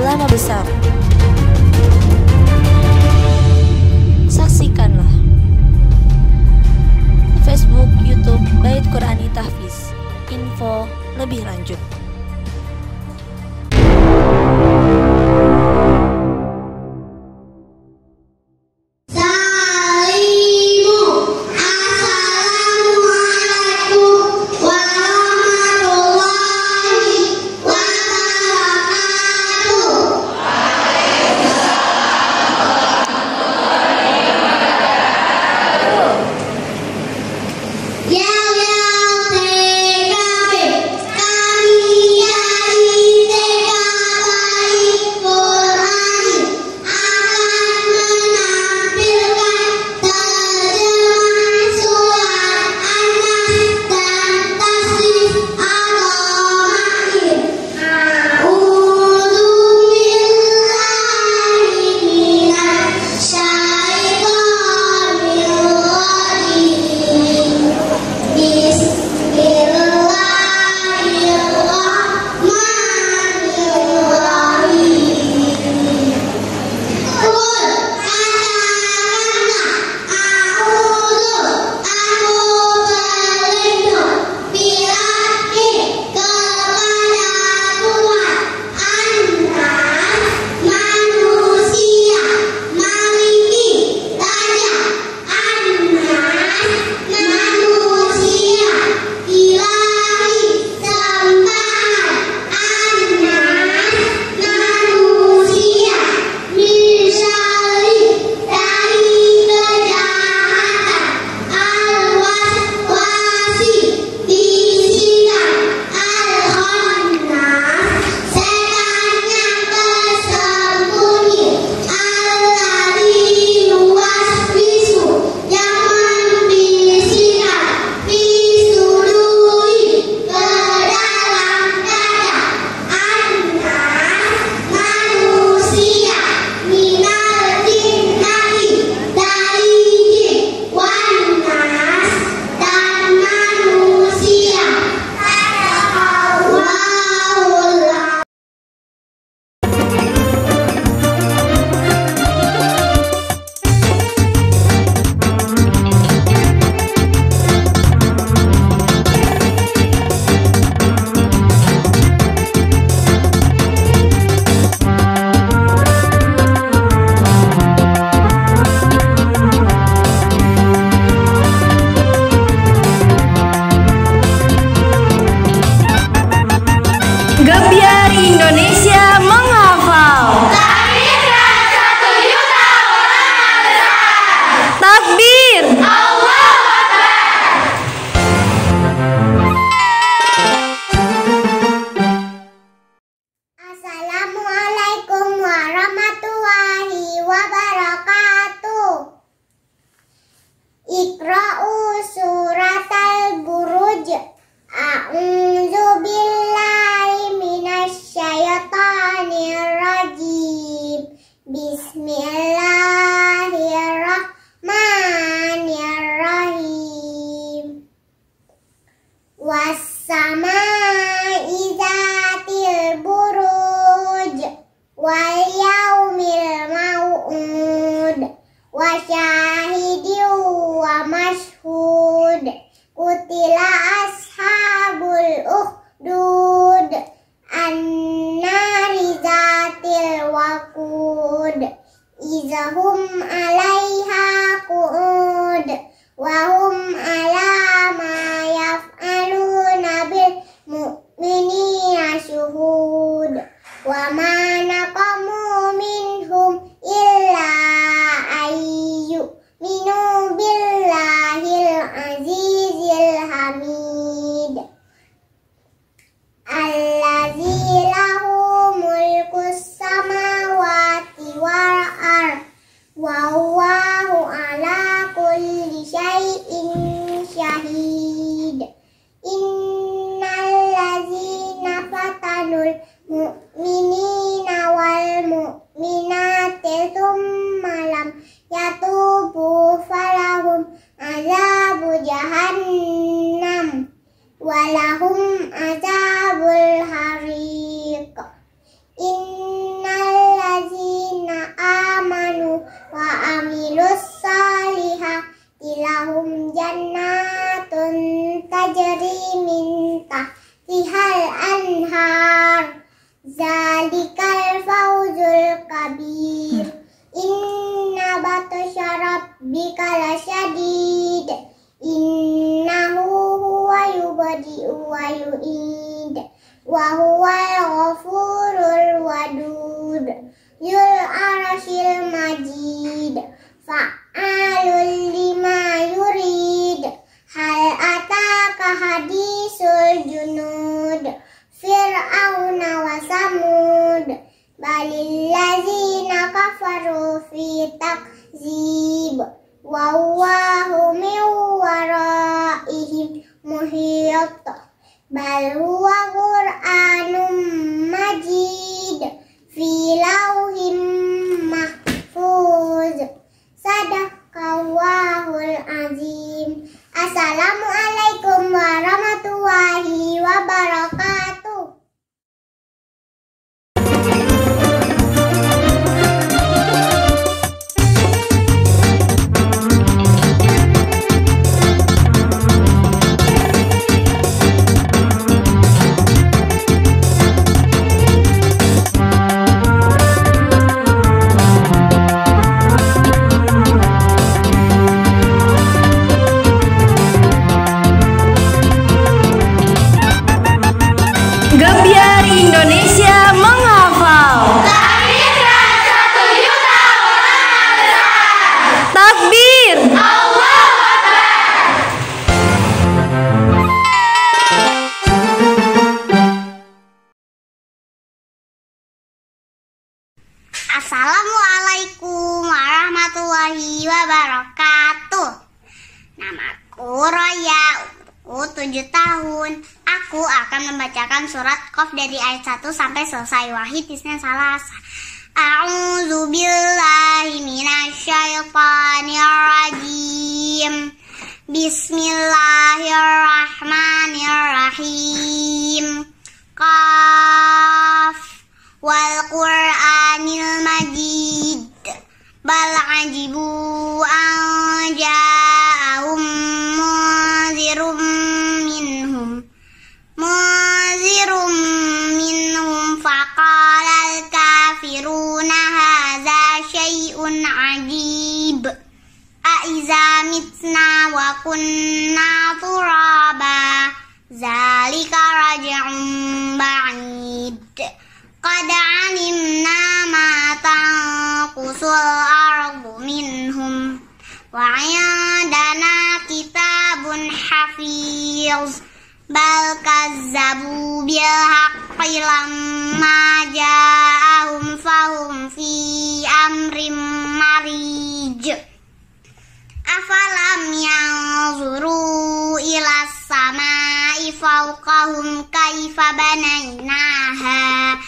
ulama besar. Saksikanlah Facebook, YouTube Bait Qur'ani Tahfiz. Info lebih lanjut. Gebiar Indonesia menghafal. Takbir. Assalamualaikum warahmatullahi wabarakatuh. Iqra'u surat al-Buruj. A'udzu billahi minasyaitonir rajim. Bismillahirrahmanirrahim. Was-samaa'i dzatil buruj wal yaumil mau'ud wa syahidin wa mashhud. Qutila ashabul ukhdud annari zatil waqud izahum alaiha qu'ud wa hum ala ma yaf'aluna bil mu'minina syuhud wa ma naqamu minhum illa ayyu minu billahil azizil hamid. tajri min tahtihal anhar. Zalikal fawzul kabir. Inna batsya rabbika lasyadid. Innahu huwa yubdi'u wa yu'id. Wa huwal ghafurul wadud. Zul arsyil majid. Fa'alul lima yurid. Hal ataka hadisul junud. Fir'auna wa samud. Balil ladzina kafaru fi takzib. Wa huwa min waraihim muhit. Bal huwa Qur'anum majid fi lauhim mahfuz. Sadaqallahul azim. Assalamualaikum warahmatullahi wabarakatuh. Gebiar Indonesia menghafal. Takbir. Assalamualaikum warahmatullahi wabarakatuh. Namaku Roya, umurku 7 tahun. Aku akan membacakan surat Qaf dari ayat 1 sampai selesai. Wahid isna salasa. A'udzu billahi minasyaitonir rajim. Bismillahirrahmanirrahim. Qaf wal Qur'anil Majid. Bal ajibu an ja'ahum munzirum minhum faqalal kafiruna hadza syai'un ajib. Aiza mitna wa kunna turaba zalika raj'un ba'id. Qad alimna ma tanqusul ardu minhum wa 'indana kitabun hafiz. Bal kazzabu bil haqqi lamma ja'ahum fahum fi amrim marij. Afalam yanzuru ilas samai fawqahum kaifa banainaha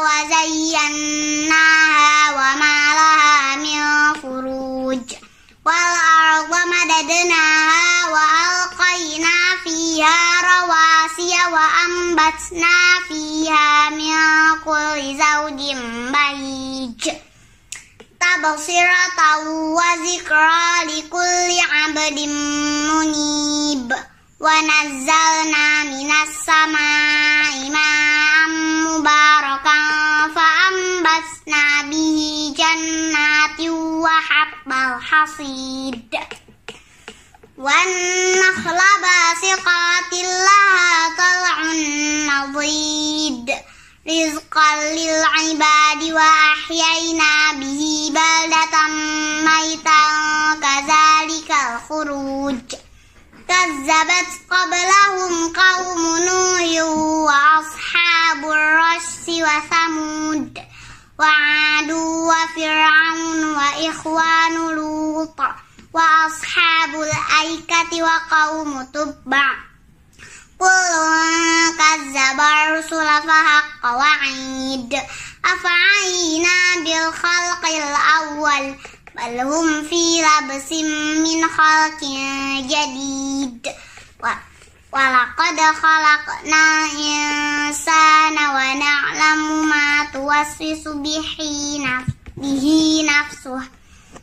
wa zayyannaha wa ma laha min furuj. Wal arda madadnaha wa alqayna fiha rawasiya wa ambatna fiha min kulli zawjin bahij. Tabsiratan wa zikra likulli 'abdin munib. Wa nazzalna minas samai ma'an mubarakan fa ambatna bihi jannatin wa habbal hasid. Wan nakhla basiqatin laha tal'un nadid. Rizqan lil ibadi wa ahyayna bihi baldatan maitan kadzalikal khuruj. Kazzabat qablahum qaumun Nuhin wa ashabur rassi wa Thamud wa 'adu wa fir'aun wa ikhwanu Lut wa ashabul aikati wa qaumu Tubba. Kullun kazzaba rusula fa haqqa wa'id. Afa'ayna bil khalqil awwal bal hum fi labsin min khalqin jadid. Wa laqad khalaqnal insana wa na'lamu ma tuwaswisu bihi nafsuhu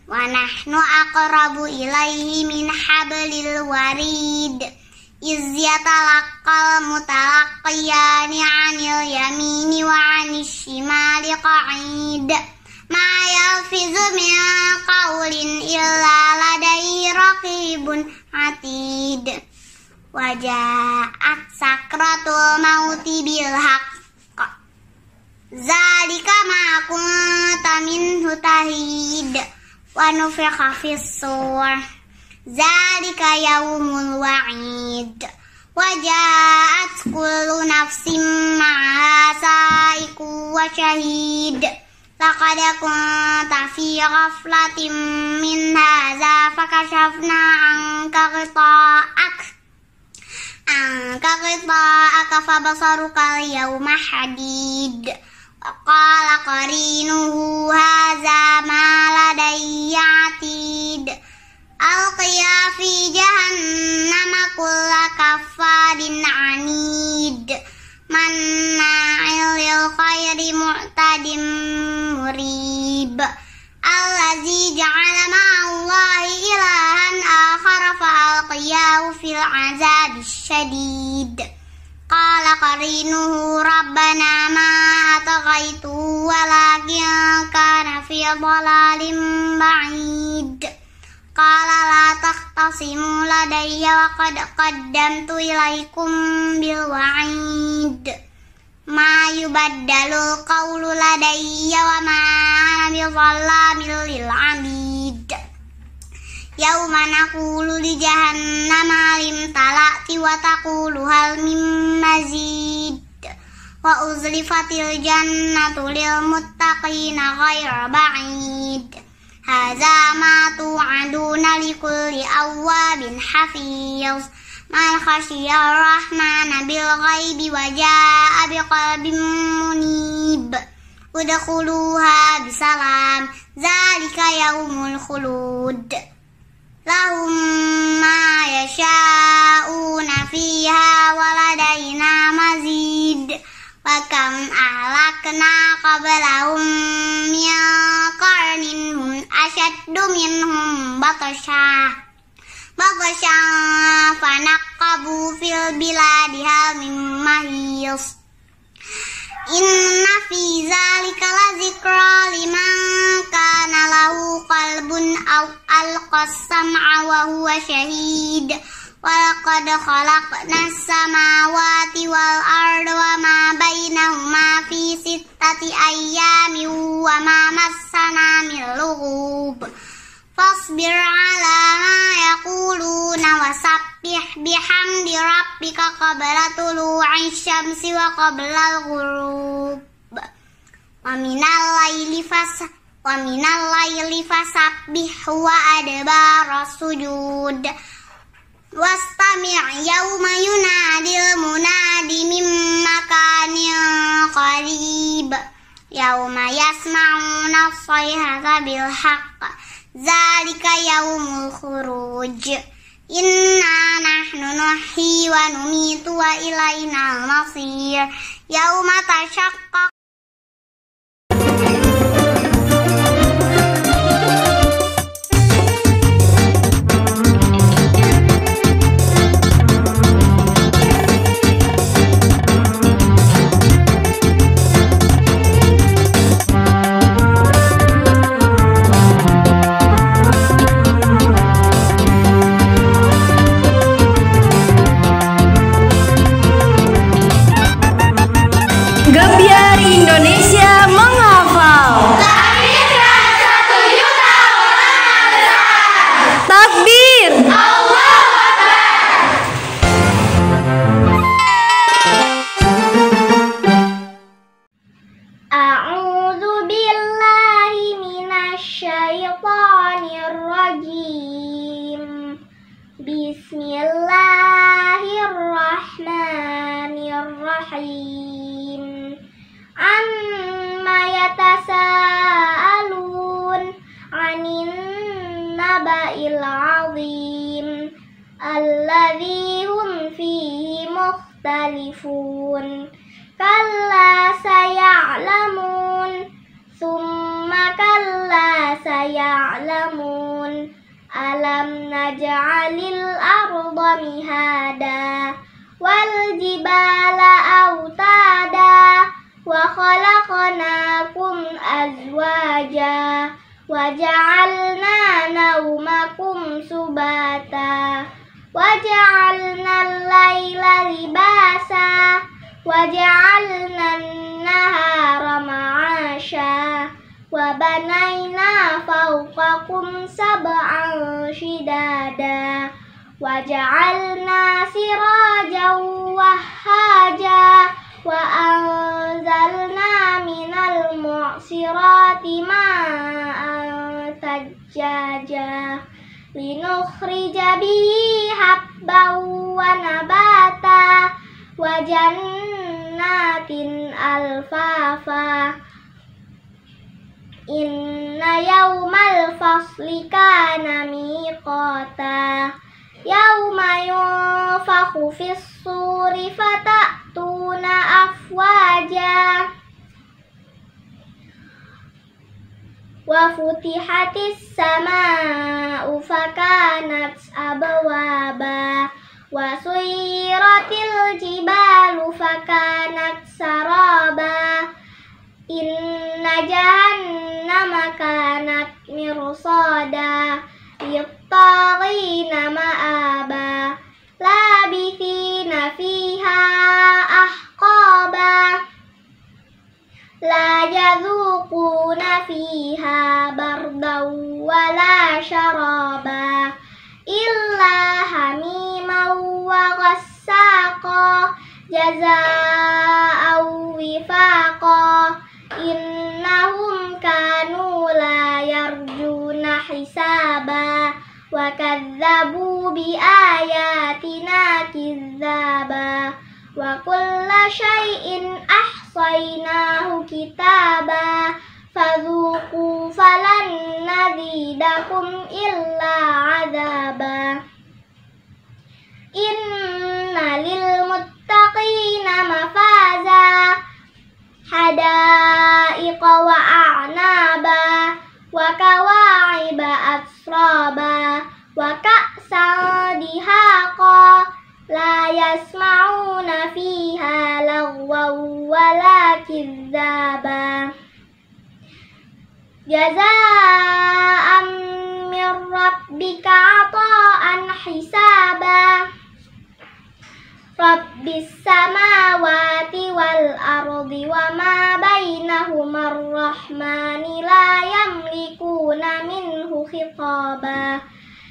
wa nahnu aqrabu ilaihi min hablil hablil warid. Iz yatalaqqal mutalaqiyani 'anil yamini wa 'anil shimali qa'id. Ma yalfizu min qawlin illa ladaihi raqibun 'atid. Wa ja'at sakratul mauti bil haqq. Zalika ma kunta minhu tahid. Wa nufikha fis-sur. Zalika yaumul wa'id. Wa ja'at kullu nafsin ma'aha sa'iqun wa shahid. Laqad kunta fi ghaflatin min hadza fakashafna anka ghita'aka fabasaruka al-yawma hadid. Wa qala qarinuhu hadza ma ladayya 'atid. Alqiya fi jahannama kulla kaffarin 'anid. Manna'il lil khairi mu'tadin murib. Allazi ja'ala ma'allahi ilahan akhara fa'alqiyahu fil 'azabis syadid. Qala qarinuhu rabbana ma atghaytuhu walakin kana fi dhalalin ba'id. Qala la taqtasimu ladayya wa qad qaddamtu ilaikum bil wa'id. Ma yubaddalu qawlu ladayya wa ma ana bizallamin lil 'abid. Yauma naqulu li jahannama lim talati wa taqulu hal min mazid. Wa uzlifatil jannatu lil muttaqina ghayra ba'id. Hadza ma tu'aduna likulli awwabin hafiz. Man khashiyar rahmana bil ghaibi wa jaa'a biqalbin munib. Udkhuluha bisalam. Zalika yaumul khulud. Lahum ma yasha'una fiha wa ladaina mazid. Wa kam ahlakna qablahum min qarnin hum ashaddu minhum batasha fanaqabu fil biladi hal min mahis. Inna fi zalika la zikra liman kana lahu qalbun aw alqas sam'a wa huwa shahid. Wa laqad khalaqnas samawati wal arda wa ma bainahuma fi sittati ayyamin wa ma massana min lughub. Fasbir ala ma yaquluna wasabbih bihamdi rabbika qabla tulu'i syamsi wa qabla al-ghurub. Wa minal layli fasabbih wa adbara sujud. Wastami' yawma yunadil munadi min makanin qarib. Yawma yasma'una as-sayhata bil haqq. Zalika yaumul khuruj. Inna nahnu nuhyi wa numitu wa ilainal masir. Yauma tashaqqaq. Gebiar Indonesia menghafal. Lahirkan 1 juta ulama besar. Takbir. Allahu Akbar. A'udzu billahi minasy syaithanir rajim. Bismillahirrahmanirrahim. Amma yatasaalun 'anin naba'il 'azim alladzi hum fihi mukhtalifun. Kalla saya'lamun, summa kalla saya'lamun, Alam naj'alil arda mihada wal jibala autada wa khalaqnakum azwaja wa ja'alna naumakum subata wa ja'alna al-laila libasa wa ja'alna an-nahara ma'asha wa banayna fawqakum sab'an shidada wa ja'alna sirajan wahhaja wa anzalna minal mu'sirati ma'an thajjaja linukhrija bihi habban wa nabata wa jannatin alfafa. Inna yawmal fasli kana miqata yawma yunfakhu fis suri fata'tuna afwaja wa futihatis sama'u fakanat abwaba wa suyiratil jibalu fakanat saraba. Inna jahannama kanat mirsada littaghina ma'aba labithina fiha ahqaba la yadhuquna fiha bardan wala syaraba illa hamiman wa ghassaqa jazaa'an wifaqa. Innahum kanu la yarjuna hisaba wa kadzabu bi ayatina kizzaba wa kulla syai'in ahsaynahu kitaba fadzuqu falan nazidakum illa adzaba. Inna lil muttaqina mafaza hadaiqa wa a'naba wa kawa'iba atraba wa ka'san dihaqa la yasma'una fiha lagwan wala kizzaba jazaa'an min rabbika 'ata'an hisaba. Rabbis samawati wal ardi wa ma bainahuma ar-rahmani la yamlikuna minhu khitaba.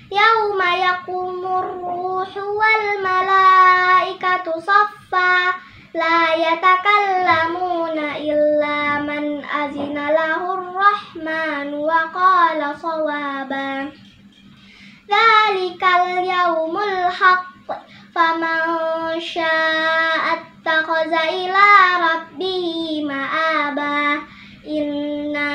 Yauma yaqumur ruhu wal malaikatu saffa la yatakallamuna illa man azina lahur rahmanu wa qala shawaba. Dzalikal yaumul haqq faman syaa'a ittakhadha ila rabbihi ma'aba. Inna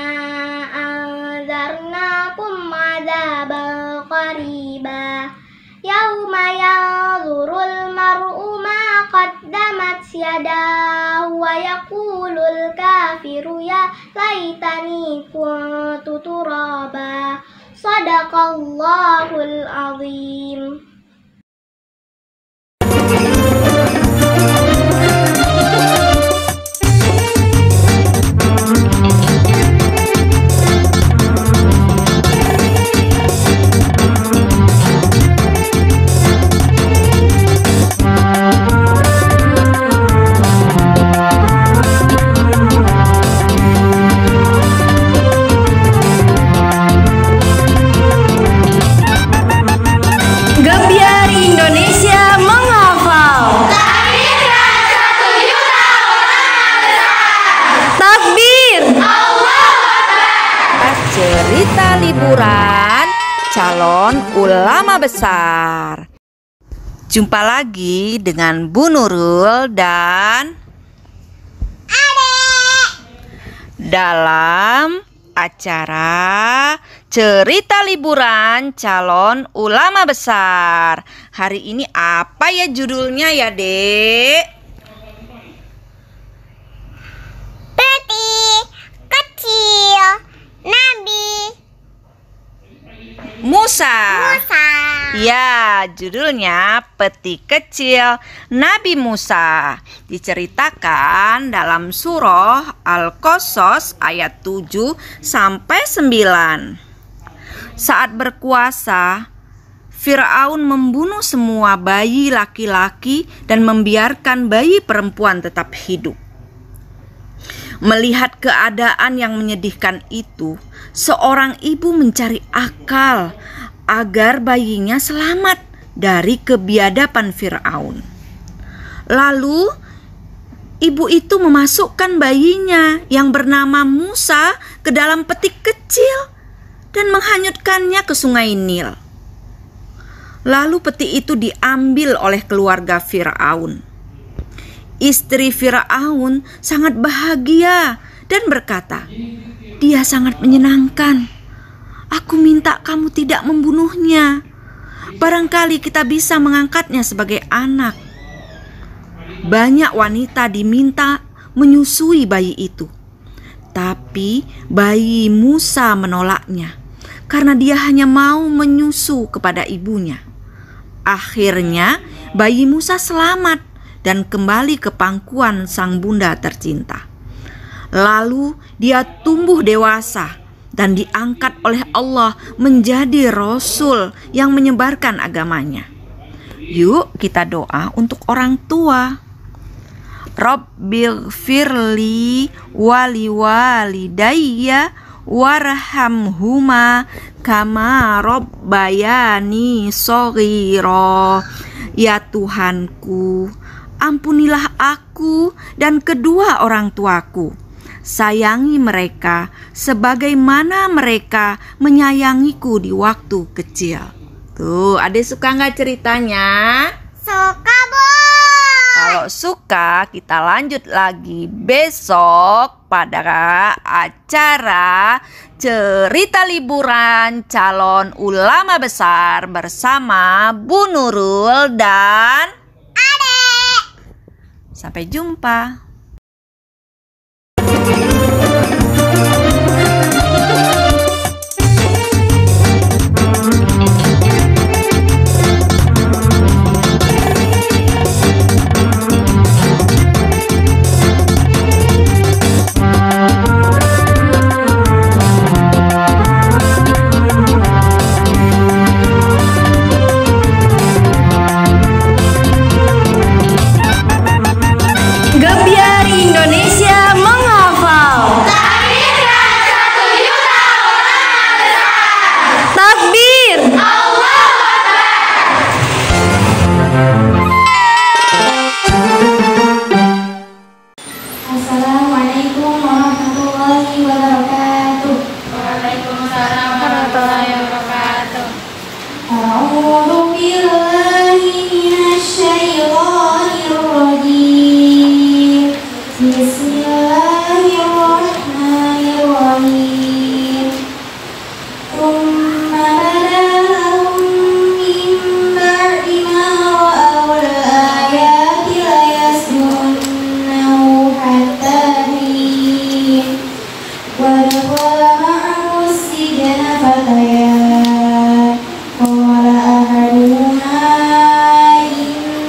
anzarnakum 'adzaban qariba yauma yanzurul mar'u ma qaddamat yadahu wa yaqulul kafiru ya laitani kuntu turaba. Shadaqallahul azim. Cerita liburan calon ulama besar. Jumpa lagi dengan Bu Nurul dan Adek dalam acara cerita liburan calon ulama besar. Hari ini apa ya judulnya ya, Dek? Peti kecil Nabi Musa. Musa. Ya, judulnya Peti Kecil Nabi Musa. Diceritakan dalam surah Al-Qasas ayat 7 sampai 9. Saat berkuasa, Fir'aun membunuh semua bayi laki-laki dan membiarkan bayi perempuan tetap hidup. Melihat keadaan yang menyedihkan itu, seorang ibu mencari akal agar bayinya selamat dari kebiadaban Fir'aun. Lalu, ibu itu memasukkan bayinya yang bernama Musa ke dalam peti kecil dan menghanyutkannya ke sungai Nil. Lalu peti itu diambil oleh keluarga Fir'aun. Istri Fir'aun sangat bahagia dan berkata, "Dia sangat menyenangkan. Aku minta kamu tidak membunuhnya. Barangkali kita bisa mengangkatnya sebagai anak." Banyak wanita diminta menyusui bayi itu. Tapi bayi Musa menolaknya karena dia hanya mau menyusu kepada ibunya. Akhirnya bayi Musa selamat dan kembali ke pangkuan sang bunda tercinta. Lalu dia tumbuh dewasa dan diangkat oleh Allah menjadi rasul yang menyebarkan agamanya. Yuk kita doa untuk orang tua. Rabbighfirli wali walidayya warhamhuma kama rabbayani shaghira. Ya Tuhanku, ampunilah aku dan kedua orang tuaku. Sayangi mereka sebagaimana mereka menyayangiku di waktu kecil. Tuh, adik suka nggak ceritanya? Suka, Bu. Kalau suka, kita lanjut lagi besok pada acara cerita liburan calon ulama besar bersama Bu Nurul dan Adek. sampai jumpa. Gebiar Indonesia menghafal. Takbir. Assalamualaikum warahmatullahi wabarakatuh. Waalaikumsalam warahmatullahi wabarakatuh. A'udzu billahi minasy syaithanir rajim. Bismillahirrahmanirrahim. Tsumma badalahum min ba'di ma ra'awul ayati layasjunnahu hatta hin. Wa dakhala ma'ahu as-sijna fatayan. Qala ahaduhuma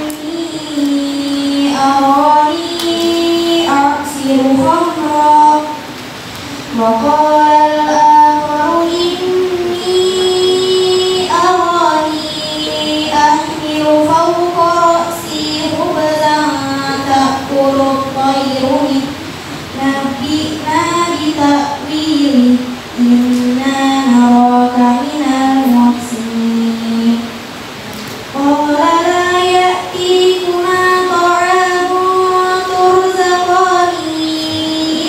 inni arani a'siru khamra. Wa qala al-akharu inni arani ahmilu fawqa ra'si khubzan ta'kulu at-tayru min nabbi'na bi ta'wili inna naraka minal muhsinin. Qala la ya'tikuma ta'amun turzaqani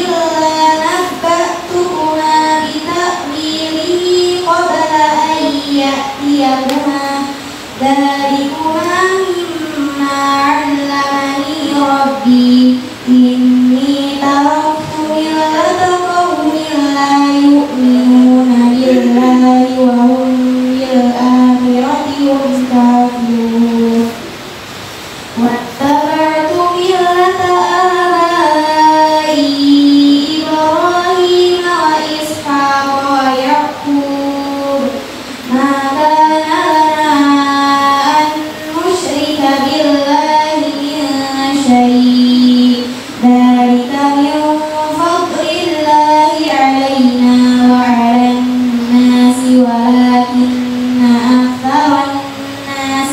illa nabba'tukuma bi ta'wilihi qabla an ya'tiyakuma. Dhalikuma mimma 'allamani rabbi. Inni taraktu millata qaumin la yu'minuna billahi wa hum bil akhirati hum kafirun. Wattaba'tu millata abai Ibrahim wa Ishaq wa Yaqub ma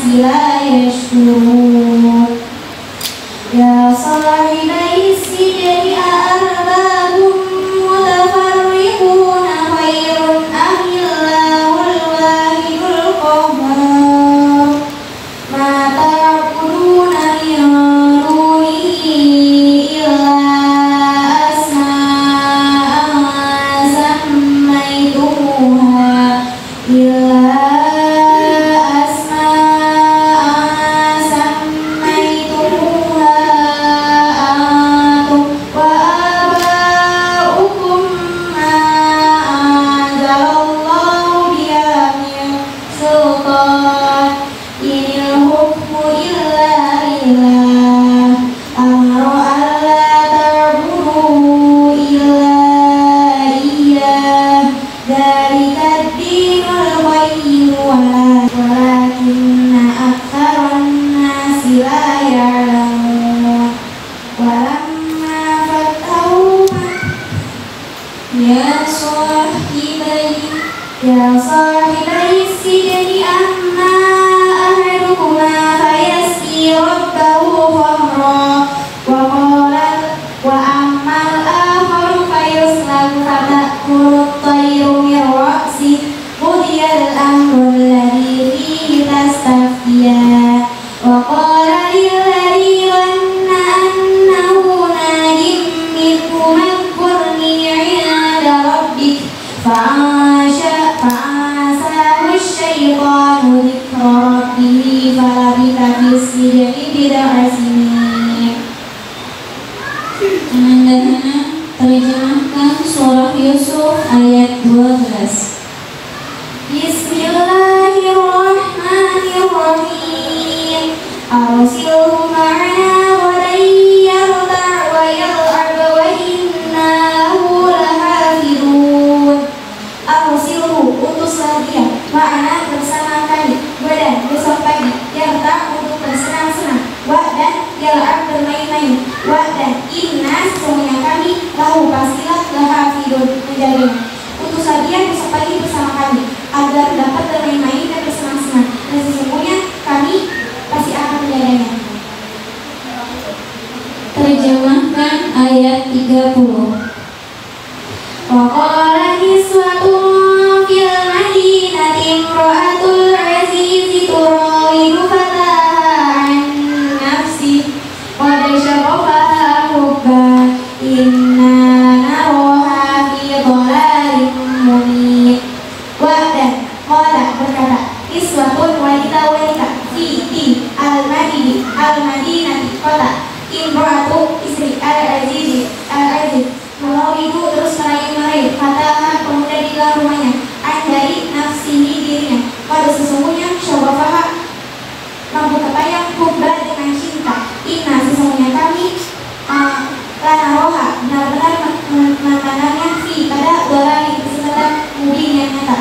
لا يشكرون يا صاحبي السجن أأرباب متفرقون خير أم الله الواحد القهار ما تعبدون من دونه إلا أسماء سميتموها أنتم وآباؤكم ما أنزل الله بها من سلطان إن الحكم إلا لله أمر ألا تعبدوا إلا إياه ذلك الدين القيم ولكن أكثر الناس لا يعلمون ولما فتحوا يا صاحبي السجن أما أحدكما فيسقي ربه خمرا وأما الآخر فيسلب فتأكل الطير من رأسه قضي الأمر الذي فيه تستفتيان وقال للذي ظن أنه ناج منه اذكرني عند ربك فأنساه الشيطان ذكر ربه فلبث في السجن بضع سنين. Terjemahkan surah Yusuf ayat 12. Bismillahirrahmanirrahim. Arsilhu ma'ana ghadan yarta' wa yal'ab wa inna lahu lahafidun. Arsilhu, utuslah dia, ma'ana bersama kami, ghadan besok pagi, yarta' untuk bersenang-senang, wa dan yal'ab bermain-main, wa dan inna sesungguhnya kami lahu pastilah lahafidun menjaganya. Utuslah dia besok pagi bersama kami agar dapat bermain-main dan bersenang-senang, dan sesungguhnya kami pasti akan menjaganya. Terjemahkan ayat 30. Waqala niswatun fil madinati imra'atul azizi turawidu fataha an nafsi qad syaghafaha hubban inna naraha fi dhalalin mubin. Dan qala berkata iswatun wanita-wanita fi al-madinati kota imra'atu istri al-aziz melawidu terus meraih fataha pemuda di dalam rumahnya dari nafsihi dirinya pada sesungguhnya syabafaha mampu terbayang hubban dengan cinta inna sesungguhnya kami lana roha benar-benar memandangnya fi pada dolari kesesatan mubin yang nyata.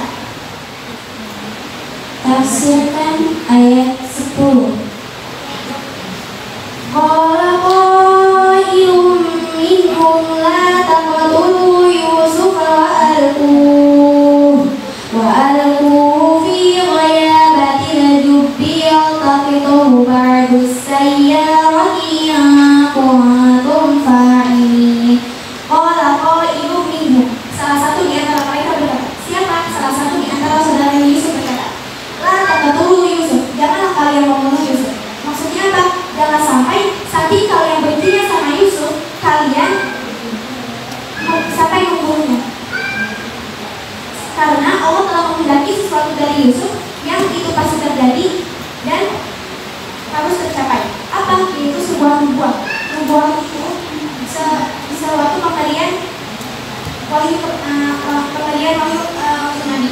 Tafsirkan ayat 10. Qala qailun minhum la taqtulu Yusuf wa alquhu fi ghayabatil jubbi yaltaqituhu ba'du sayyarati kuntum fa'ilin. Qala qailun minhum, salah satu di antara mereka berkata. Siapa? Salah satu di antara saudara Yusuf berkata, la taqtulu Yusuf, janganlah kalian membunuh Yusuf. Maksudnya apa? Jangan sampai saking kalian bencinya sama Yusuf, kalian sampai membunuhnya. Karena Allah telah menghendaki sesuatu dari Yusuf yang itu pasti terjadi dan harus tercapai. Apa? Yaitu sebuah nubuah. Nubuah itu suatu pemberian wahyu Nabi.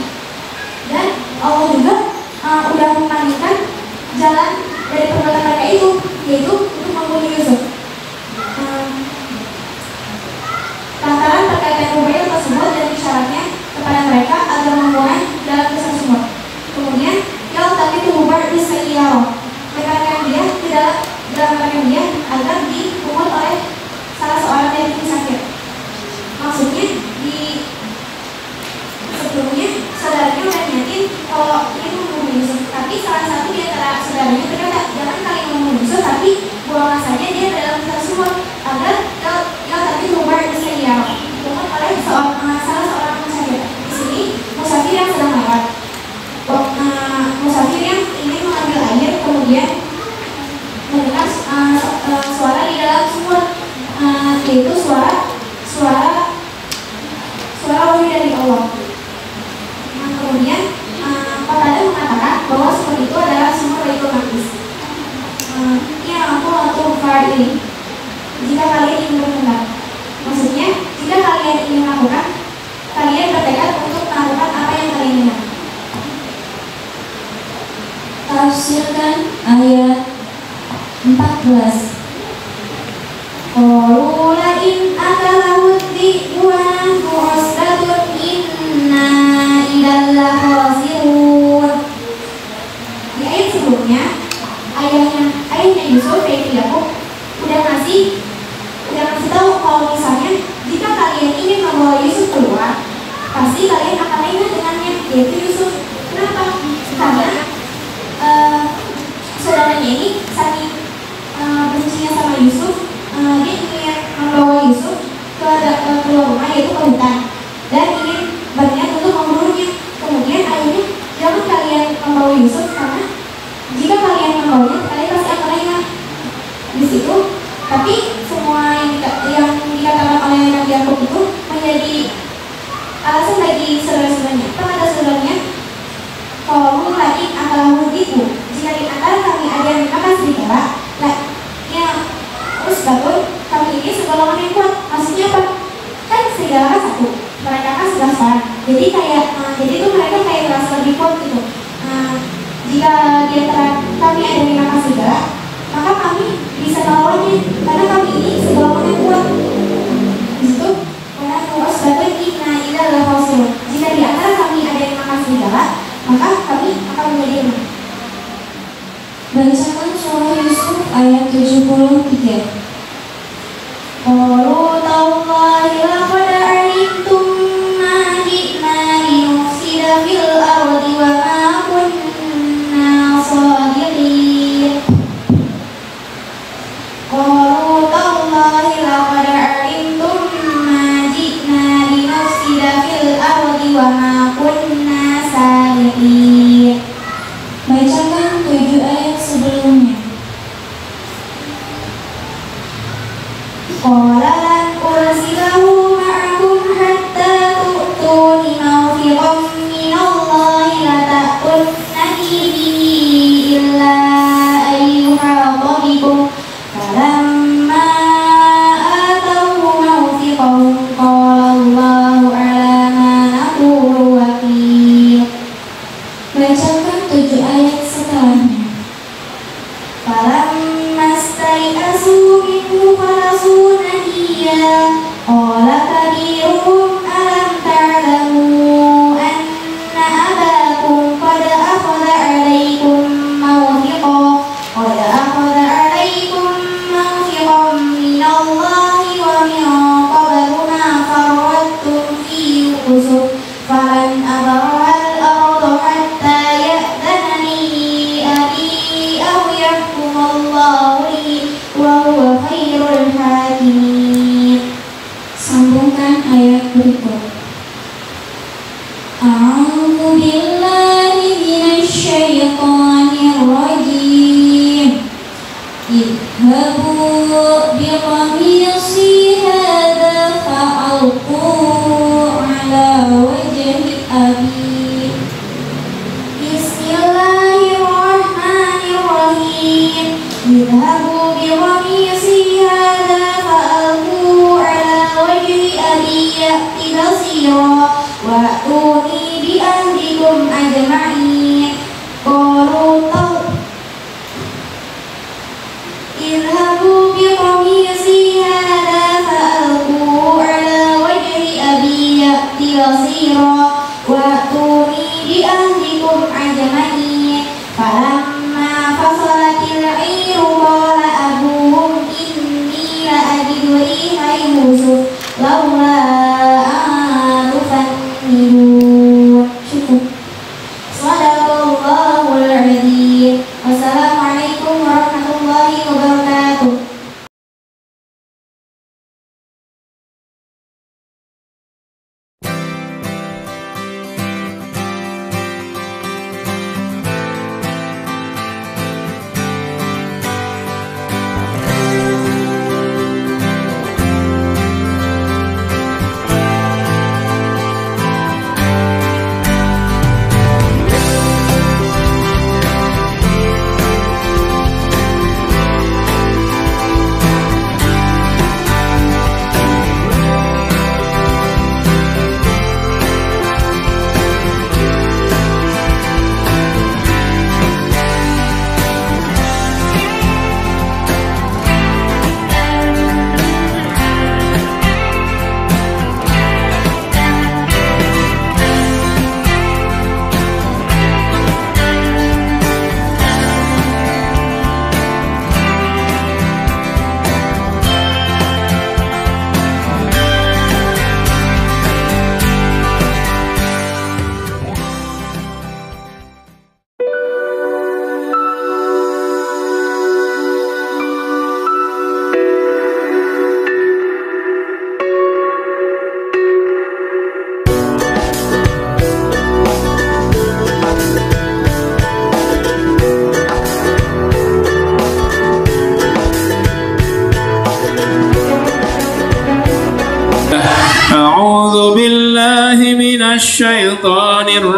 Dan Allah juga udah memanggilkan jalan dari perbuatan mereka itu, yaitu untuk membunuh Yusuf. Lantaran perkataan Rubaiyah tersebut dan isyaratnya kepada mereka agar membuang dalam kisah semua. Kemudian tapi tubuh bisa iyaroh, rekan-rekan dia dalam rekan dia agar dipungut oleh salah seorang dari musafir. Maksudnya di sebelumnya saudaranya udah niatin kalau ini membunuh Yusuf, tapi salah satu di antara saudara kemudian mendengar suara di dalam sumur, yaitu suara wahyu dari Allah. Kemudian Qatadah mengatakan bahwa sumur itu adalah sumur Baitul Maqdis. Ya aku untuk ini. Jika kalian ingin berkembang, maksudnya jika kalian ingin melakukan, kalian bertekad untuk melakukan apa yang kalian dengar. Tafsirkan ayat 14. Qalu la in akalahu dhi'bu wa nahnu usbatun inna idzal lakhasirun. Di ayat sebelumnya, ayahnya Yusuf yaitu Yakub udah ngasih tahu kalau misalnya jika kalian ingin membawa Yusuf keluar, pasti kalian akan ingat dengannya, yaitu Yusuf. Kenapa? Karena saudaranya ini saking bencinya sama Yusuf, dia ingin membawa Yusuf ke keluar rumah, yaitu ke hutan, dan ingin berniat untuk membunuhnya. Kemudian ayahnya, jangan kalian membawa Yusuf karena jika kalian membawanya, kalian pasti akan ingat di situ. Tapi semua yang dikatakan oleh Nabi Yakub itu menjadi alasan bagi saudara-saudaranya. Kata saudaranya, kalau lagi akalahu dhi'bu, jika di antara kami ada yang makan serigala, terus betul kami ini segolongan yang kuat. Maksudnya apa? Kan serigala kan satu, mereka kan 11 orang. Jadi itu mereka kayak merasa lebih kuat gitu. Jika di antara kami ada yang makan serigala, maka kami bisa melawannya karena kami ini segolongan yang kuat. Di situ karena terus betul inna idzal lakhasirun. Jika di antara kami ada yang makan serigala, maka kami akan menjadi menang. Bacakan surah Yusuf ayat 73. Qalu tallahi laqad alimtum ma ji'na linufsida fil ardi wa ma kunna sadiqin. Qalu tallahi laqad alimtum ma ji'na linufsida fil ardi wa ma kunna sadiqin. Bacakan 7 ayat sebelumnya. Qala lan ursilahu ma'akum hatta tu'tuni mawthiqan minallahi la ta'tunnani bihi illa ayyuhata bikum. Falamma atawhu mawthiqahum qala Allahu ala ma naqulu wakil. Bacakan 7 ayat setelahnya. Falamma stai'asu minhu khalasu nabiyya qala kabiruhum alam ta'lamu anna abakum qad akhadha 'alaykum mawthiqan minallahi wa min qablu ma farrattum fi Yusuf falan abraha al-arda hatta ya'dhana li abi aw yahkum Allahu li wa huwa khairul hakimin. Sambungkan ayat berikut. A'udzu billahi minasy syaithanir rajim. Idhabu biqamisi hadza fa'alqu ala wajhi abi. Bismillahirrahmanirrahim. Idhabu biqamisi hadza fa'alqu ala wajhi abi ya'ti basira wa atuni bi ahlikum ajma'in. Qalu idhabu biqamisi hadza fa'alqu ala wajhi abi ya'ti basira wa atuni bi ahlikum ajma'in. Falamma fasalatil 'iru qala abuhum inni la ajidu riha Yusuf laula an tufannidun. Syukur. Shadaqallahul 'azim.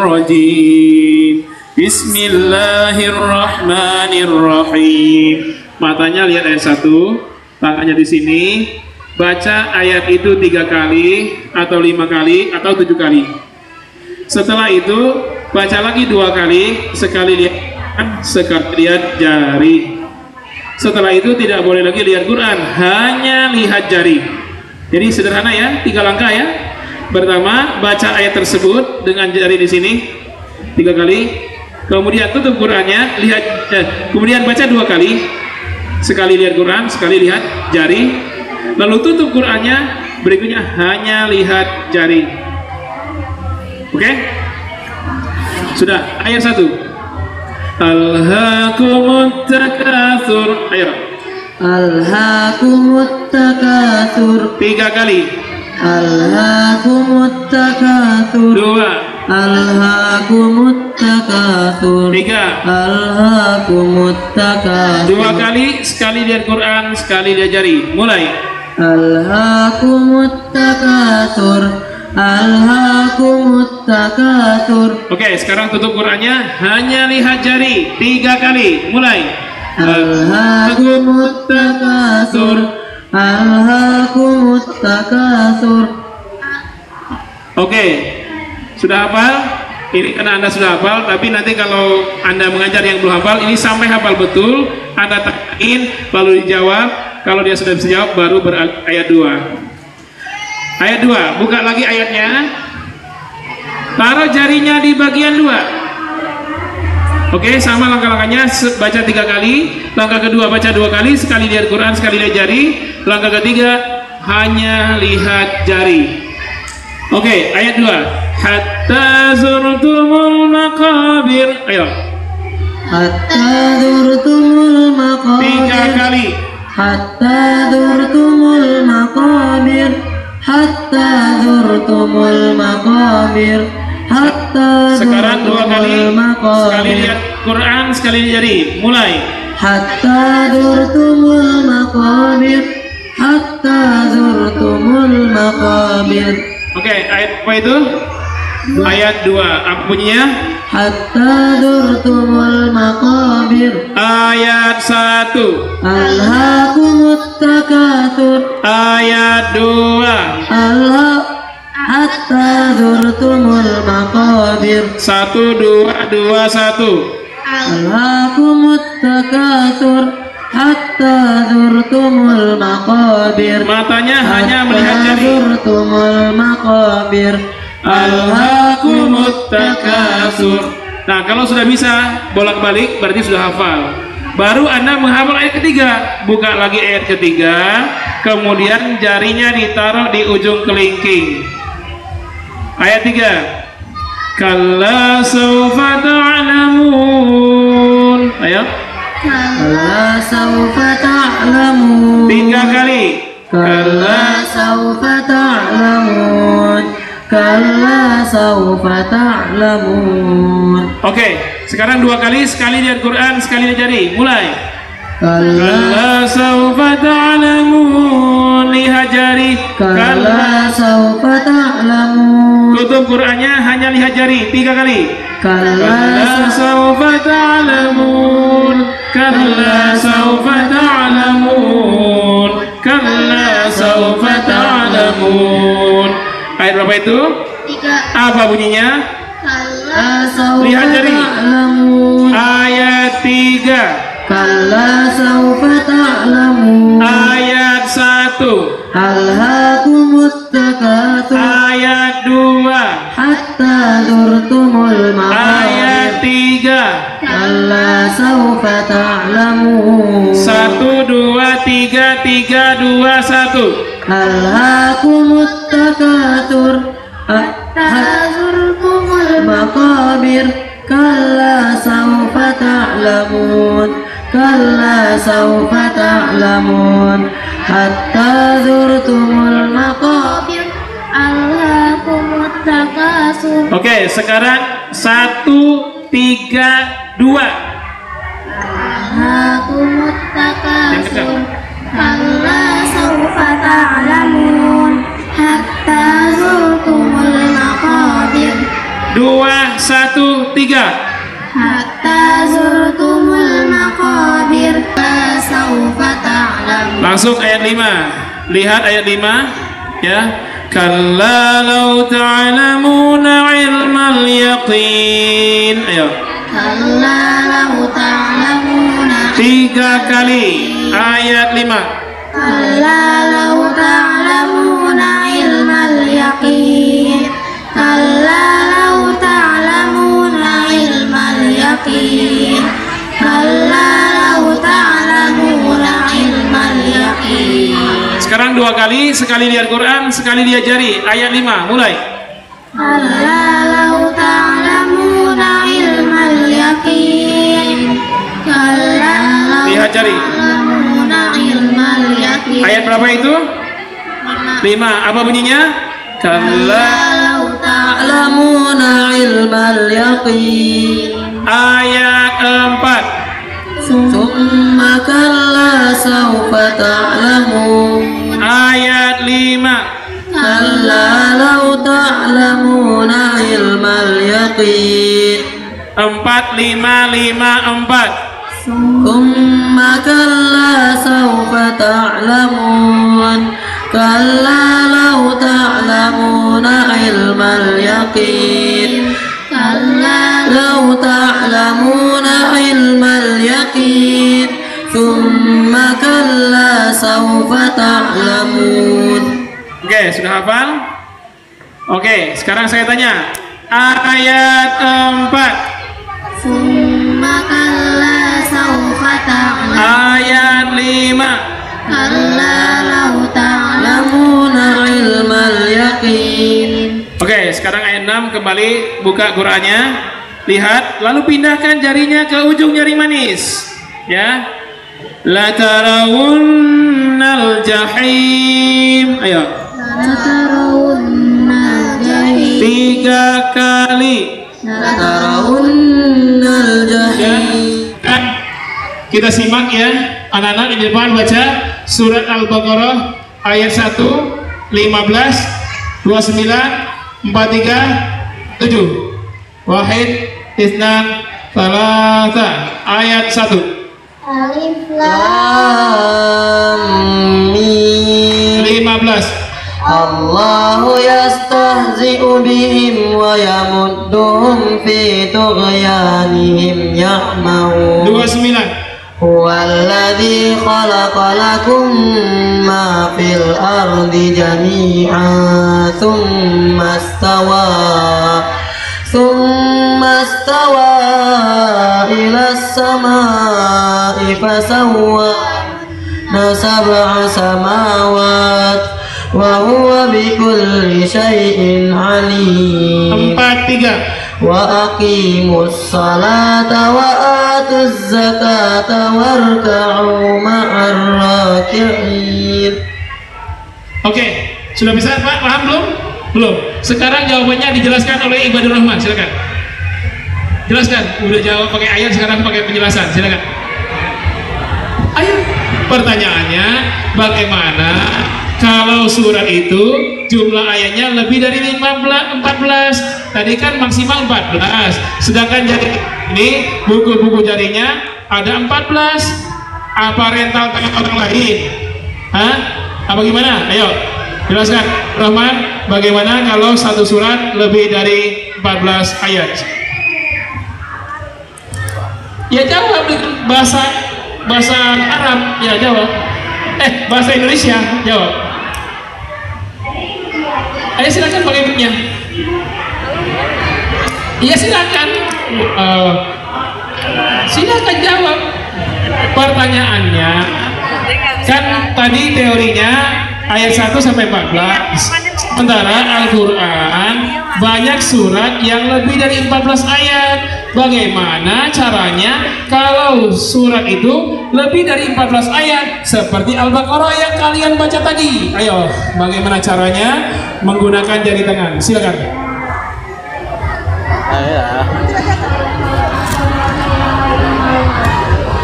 rajim. Bismillahirrahmanirrahim. Matanya lihat ayat 1, tangannya di sini. Baca ayat itu 3 kali atau 5 kali atau 7 kali. Setelah itu baca lagi 2 kali, sekali lihat, sekali lihat jari. Setelah itu tidak boleh lagi lihat Quran, hanya lihat jari. Jadi sederhana ya, 3 langkah ya. Pertama, baca ayat tersebut dengan jari di sini 3 kali. Kemudian tutup Qurannya, kemudian baca 2 kali, sekali lihat Quran, sekali lihat jari, lalu tutup Qurannya, berikutnya hanya lihat jari. Oke? Sudah, ayat 1. Alhaakumut takatsur. Ayo. Alhaakumut takatsur. 3 kali. Alhaakumut takatsur. 2. Alhaakumut takatsur. 3. Alhaakumut takatsur. 2 kali, sekali lihat Quran, sekali lihat jari. Mulai. Alhaakumut takatsur. Alhaakumut takatsur. Oke, sekarang tutup Qurannya, hanya lihat jari 3 kali. Mulai. Alhaakumut takatsur. Alhaakumut takatsur. Oke, sudah hafal? Ini karena Anda sudah hafal, tapi nanti kalau Anda mengajar yang belum hafal, ini sampai hafal betul, Anda tanyain, lalu dijawab. Kalau dia sudah bisa jawab, baru ayat 2. Ayat 2, buka lagi ayatnya. Taruh jarinya di bagian 2. Oke, sama langkah-langkahnya, baca 3 kali. Langkah kedua, baca 2 kali, sekali lihat Quran, sekali lihat jari. Langkah ketiga, hanya lihat jari. Oke, ayat 2. Hatta zurtumul maqabir. Ayo. Hatta zurtumul maqabir. 3 kali. Hatta zurtumul maqabir. Hatta zurtumul maqabir. Hatta Sekarang 2 kali. Sekali lihat Quran, sekali lihat jari. Mulai. Hatta zurtumul maqabir. Hatta zurtumul maqabir. Oke, ayat apa itu? Ayat 2. Apa bunyinya? Hatta zurtumul maqabir. Ayat 1. Alhaakumut takatsur. Ayat 2. Hatta zurtumul maqabir. 1 2 2 1. Alhaakumut takatsur. Hatta zurtumul maqabir. Matanya hanya melihat jari. Zurtumul maqabir. Alhaakumut takatsur. Nah, kalau sudah bisa bolak-balik berarti sudah hafal. Baru Anda menghafal ayat ketiga. Buka lagi ayat ketiga, kemudian jarinya ditaruh di ujung kelingking. Ayat 3. Kalla sawfa ta'lamun. Ayo. Kalla sawfa ta'lamun. 3 kali. Kalla sawfa ta'lamun. Kalla sawfa ta'lamun. Oke, sekarang 2 kali, sekali lihat Quran, sekali lihat jari. Mulai. Kalla sawfa ta'lamun. Lihat jari. Kalla sawfa ta'lamun. Tutup Qurannya, hanya lihat jari 3 kali. Kalla sawfa ta'lamun. Kalla sawfa ta'lamun. Kalla sawfa ta'lamun. Ayat berapa itu? 3. Apa bunyinya? Kalla sawfa Lihat jari. ta'lamun. Ayat 3. Kalla sawfa ta'lamun. Ayat 1. Alhaakumut takatsur. Ayat 2. Hatta zurtumul Ayat maqabir. 3. Kalla sawfa ta'lamun. 1 2 3 3 2 1. Alhaakumut takatsur. Hatta zurtumul maqabir. Kalla sawfa ta'lamun. Kalla sawfa ta'lamun. Hatta zurtumul maqabir. Alhaakumut takatsur. Oke, sekarang 1 3 2. Alhaakumut Yang kencang. takatsur. Kalla sawfa ta'lamun. Hatta zurtumul maqabir. 2 1, 3. Hatta zurtumul maqabir fasawfa ta'lamun. Langsung ayat 5. Lihat ayat 5 ya. Kalla law ta'lamuna ilmal yaqin. Ayo. Kalla law ta'lamuna 3 kali ayat 5. Kalla law ta'lamuna ilmal yaqin. Kalla law ta'lamuna ilmal yaqin. Kalla law ta'lamuna ilmal yaqin. Sekarang 2 kali, sekali lihat Quran, sekali diajari. Ayat 5, mulai. Kalla law ta'lamuna ilmal yaqin. Kalla law Lihat jari. ta'lamuna ilmal yaqin. Ayat berapa itu? 5. Apa bunyinya? Kalla. Law ta'lamuna ilmal yaqin. Ayat 4. Summa kalla sawfa ta'lamun. Ayat 5. Kalla law ta'lamuna ilmal yaqin. 4, 5, 5, 4. Summa kalla sawfa ta'lamun. Kalla law ta'lamuna ilmal yaqin. Kalla law ta'lamuna ilmal yaqin. Thumma kalla sawfa ta'lamun. Oke, sudah hafal? Oke, sekarang saya tanya. Ayat 4. Summa kalla sawfa ta'lamun. Ayat 5. Kalla law Ta'lamuna ilmal yaqin. Oke, sekarang ayat 6 kembali buka Qur'annya. Lihat, lalu pindahkan jarinya ke ujung jari manis. Ya. La tarawunnal jahim. Ayo. tarawunnal jahim. 3 kali. Tarawunnal jahim. Kita simak ya, anak-anak di depan baca surat Al-Baqarah ayat 1, 15, 29, 43, 7. Wahid, isnan, salasa. Ayat 1. Alif Lam Mim. 15. Allahu yastahzi'u bihim wa yamudduhum fi tughyanihim ya'mahun. 29. Huwallazi khalaqa lakum ma fil ardi jami'an thumma istawa ila as-samaa'i fasawwahunna sab'a samawat wa huwa bikulli syai'in 'alim. 43. Wa aqimus salata wa atuz zakata warka'u ma'ar raki'in. Oke, sudah bisa Pak? Paham belum? Belum. Sekarang jawabannya dijelaskan oleh Ibadur Rahman, silakan. Jelaskan. Udah jawab pakai ayat, sekarang pakai penjelasan, silakan. Ayo. Pertanyaannya, bagaimana kalau surat itu jumlah ayatnya lebih dari 14? Tadi kan maksimal 14. Sedangkan jari ini, buku-buku jarinya ada 14. Apa rental tangan orang lain? Hah? Apa gimana? Ayo, jelaskan. Rahman, bagaimana kalau satu surat lebih dari 14 ayat? Ya jawab dengan bahasa Arab, ya jawab. Bahasa Indonesia, jawab. Ayo silakan pakai mic-nya. Iya silakan. Silakan jawab. Pertanyaannya kan tadi teorinya ayat 1 sampai 14. Sementara Al-Quran banyak surat yang lebih dari 14 ayat. Bagaimana caranya kalau surat itu lebih dari 14 ayat seperti Al-Baqarah yang kalian baca tadi? Ayo, bagaimana caranya menggunakan jari tangan? Silakan.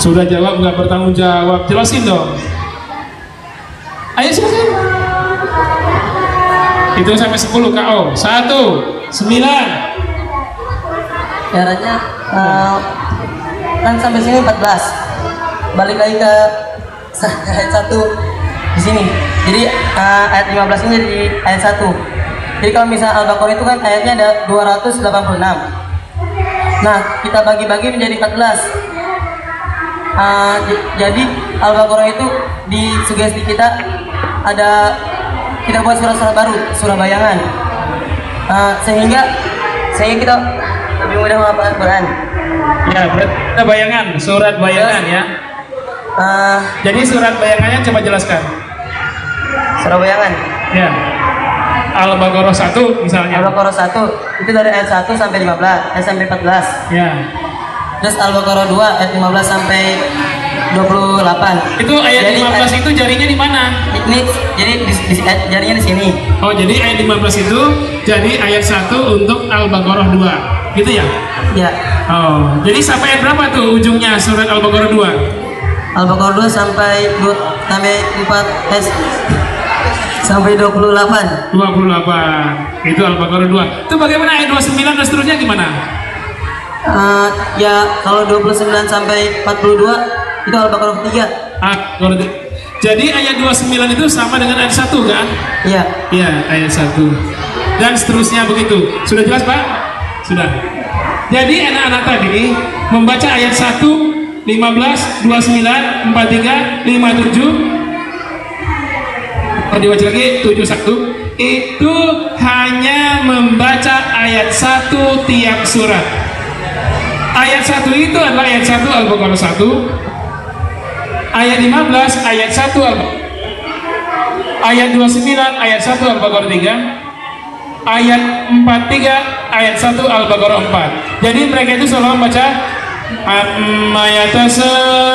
Sudah jawab nggak bertanggung jawab, jelasin dong. Ayo silakan. Itu sampai 10 KO. 1, 9, Jaraknya kan sampai sini 14. Balik lagi ke ayat 1 di sini. Jadi ayat 15 ini jadi ayat 1. Jadi kalau misalnya Al-Baqarah itu kan ayatnya ada 286. Nah, kita bagi-bagi menjadi 14. Jadi Al-Baqarah itu di sugesti kita ada, kita buat surah-surah baru, surah bayangan. Sehingga kita lebih mudah menghafal Al-Quran. Ya, berarti bayangan, surat bayangan ya. Jadi surat bayangannya coba jelaskan. Surah bayangan. Ya. Al-Baqarah 1 misalnya. Al-Baqarah 1 itu dari ayat 1 sampai 15, sampai 14. Ya. Terus Al-Baqarah 2 ayat 15 sampai 28. Itu ayat 15 itu jarinya di mana? Ini jadi jarinya di sini. Oh, jadi ayat 15 itu jadi ayat 1 untuk Al-Baqarah 2. Gitu ya? Ya. Oh, jadi sampai ayat berapa tuh ujungnya surat Al-Baqarah 2? Al-Baqarah 2 sampai 4 sampai 28. 28. Itu Al-Baqarah 2. Itu bagaimana ayat 29 dan seterusnya gimana? Ya kalau 29 sampai 42 itu Al-Baqarah 3. Jadi ayat 29 itu sama dengan ayat 1 kan? Iya. Iya, ayat 1. Dan seterusnya begitu. Sudah jelas, Pak? Sudah. Jadi anak-anak tadi membaca ayat 1, 15, 29, 43, 57. Dibaca lagi 71. Itu hanya membaca ayat 1 tiap surat. Ayat 1 itu adalah ayat 1 Al-Baqarah 1. Ayat 15 ayat 1 Al-Baqarah. Ayat 29 ayat 1 Al-Baqarah 3. Ayat 43 ayat 1 Al-Baqarah 4. Jadi mereka itu selalu membaca amma yatasaalun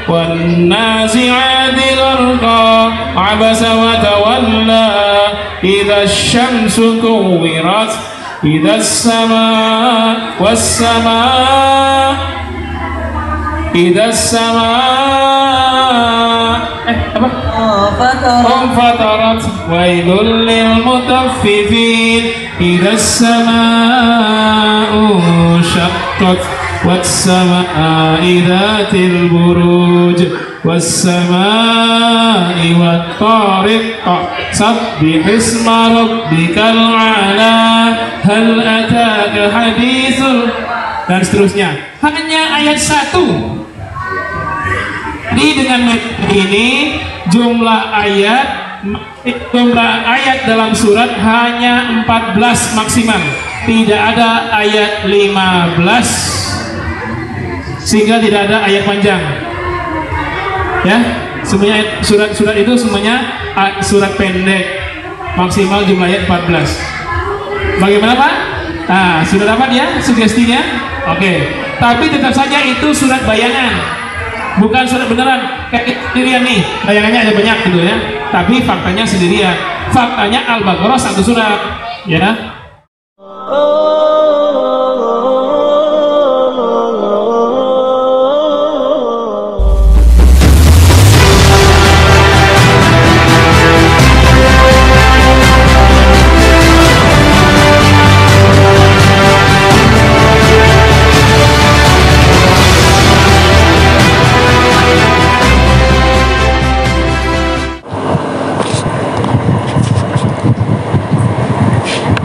wan nazi'ati gharqa abasa wa tawalla idza asy-syamsu kuwirat idza as-samaa was-samaa idza as-samaa apa? Fatarat wailul lil mutaffifin idza as-samaa'u shaqqat was-samaa'i dzatil buruj was-samaa'i wat-tariq sabbih isma rabbikal a'la hal ataka haditsul dan seterusnya. Hanya ayat 1. Jadi dengan ini jumlah ayat dalam surat hanya 14 maksimal. Tidak ada ayat 15 sehingga tidak ada ayat panjang. Ya, semuanya surat itu semuanya surat pendek. Maksimal jumlah ayat 14. Bagaimana, Pak? Nah, surat apa dia? Sugestinya? Oke. Tapi tetap saja itu surat bayangan. Bukan surat beneran kayak sendirian nih, bayangannya ada banyak gitu ya, tapi faktanya sendirian. Faktanya Al-Baqarah 1 surat ya.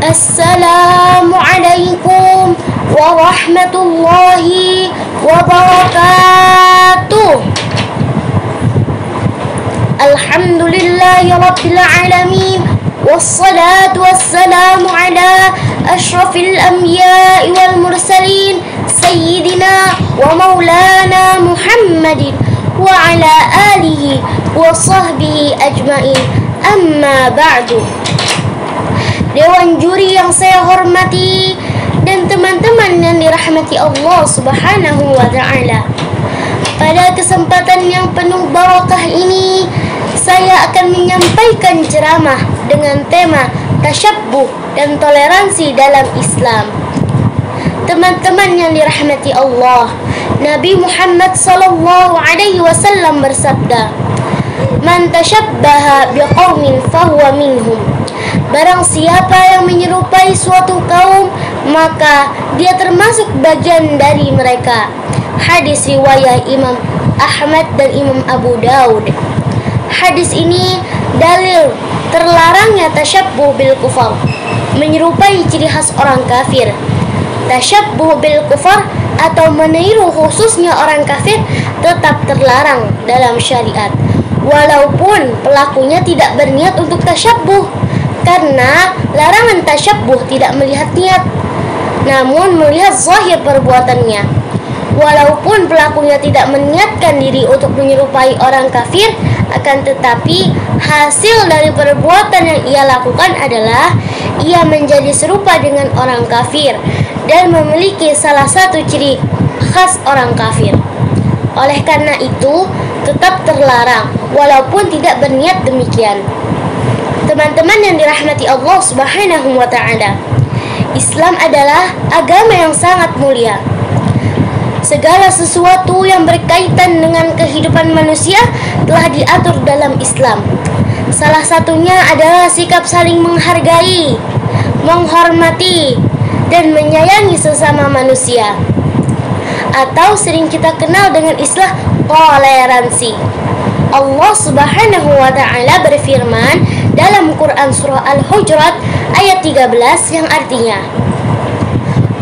Assalamualaikum warahmatullahi wabarakatuh. Alhamdulillahi rabbil alamin. Wassalatu wassalamu ala ashrafil anbiya'i wal mursalin sayyidina wa maulana Muhammadin wa ala alihi wa sahbihi ajmain. Amma ba'du. Dewan juri yang saya hormati dan teman-teman yang dirahmati Allah Subhanahu wa ta'ala. Pada kesempatan yang penuh barakah ini, saya akan menyampaikan ceramah dengan tema tasyabbuh dan toleransi dalam Islam. Teman-teman yang dirahmati Allah, Nabi Muhammad sallallahu alaihi wasallam bersabda, "Man tashabbaha biqaumin fahuwa minhum." Barang siapa yang menyerupai suatu kaum, maka dia termasuk bagian dari mereka. Hadis riwayat Imam Ahmad dan Imam Abu Daud. Hadis ini dalil terlarangnya tasyabbuh bil kufar, menyerupai ciri khas orang kafir. Tasyabbuh bil kufar atau meniru khususnya orang kafir tetap terlarang dalam syariat, walaupun pelakunya tidak berniat untuk tasyabbuh, karena larangan tasyabbuh tidak melihat niat, namun melihat zahir perbuatannya. Walaupun pelakunya tidak meniatkan diri untuk menyerupai orang kafir, akan tetapi hasil dari perbuatan yang ia lakukan adalah ia menjadi serupa dengan orang kafir dan memiliki salah satu ciri khas orang kafir. Oleh karena itu, tetap terlarang walaupun tidak berniat demikian. Teman-teman yang dirahmati Allah Subhanahu wa Ta'ala, Islam adalah agama yang sangat mulia. Segala sesuatu yang berkaitan dengan kehidupan manusia telah diatur dalam Islam. Salah satunya adalah sikap saling menghargai, menghormati, dan menyayangi sesama manusia, atau sering kita kenal dengan istilah toleransi. Allah Subhanahu wa Ta'ala berfirman dalam Quran surah Al-Hujurat ayat 13 yang artinya,